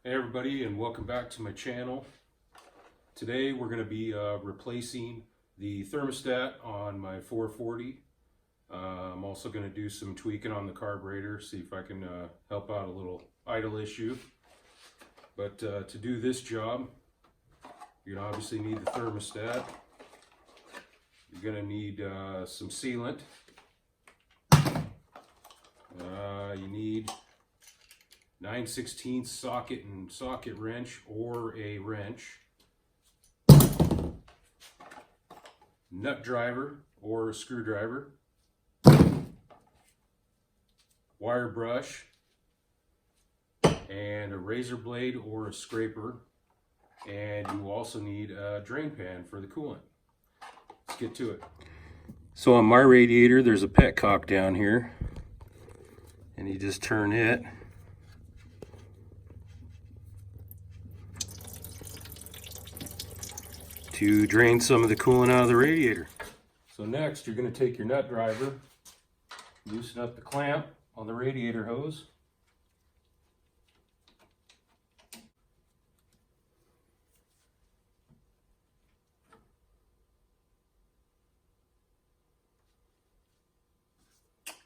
Hey everybody, and welcome back to my channel. Today we're going to be replacing the thermostat on my 440. I'm also going to do some tweaking on the carburetor, see if I can help out a little idle issue. But to do this job, you're going to obviously need the thermostat. You're going to need some sealant. You need 9/16 socket and socket wrench or a wrench, nut driver or a screwdriver, wire brush, and a razor blade or a scraper, and you also need a drain pan for the coolant. Let's get to it. So on my radiator there's a petcock down here, and you just turn it to drain some of the coolant out of the radiator. So next you're going to take your nut driver, loosen up the clamp on the radiator hose.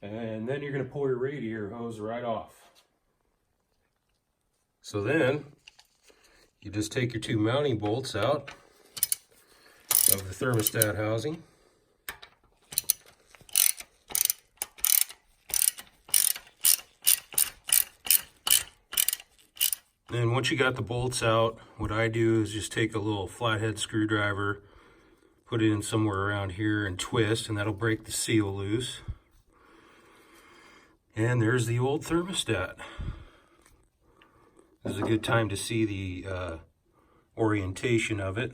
And then you're going to pull your radiator hose right off. So then you just take your two mounting bolts out of the thermostat housing. And once you got the bolts out, what I do is just take a little flathead screwdriver, put it in somewhere around here and twist, and that'll break the seal loose. And there's the old thermostat. This is a good time to see the orientation of it.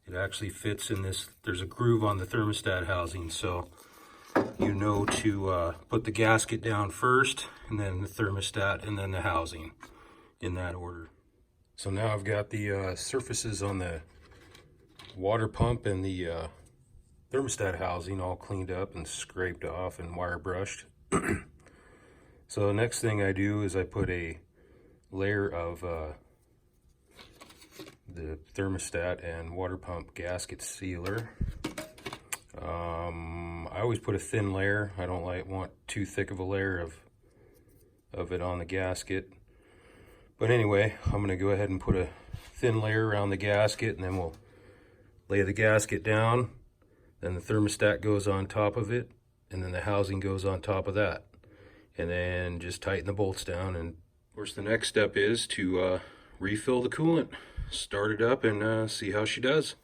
It actually fits in this. There's a groove on the thermostat housing, so you know to put the gasket down first, and then the thermostat, and then the housing, in that order. So now I've got the surfaces on the water pump and the thermostat housing all cleaned up and scraped off and wire brushed. So the next thing I do is I put a layer of the thermostat and water pump gasket sealer. I always put a thin layer. I don't want too thick of a layer of it on the gasket. But anyway, I'm going to go ahead and put a thin layer around the gasket, and then we'll lay the gasket down. Then the thermostat goes on top of it, and then the housing goes on top of that. And then just tighten the bolts down. And of course the next step is to refill the coolant. Start it up and see how she does.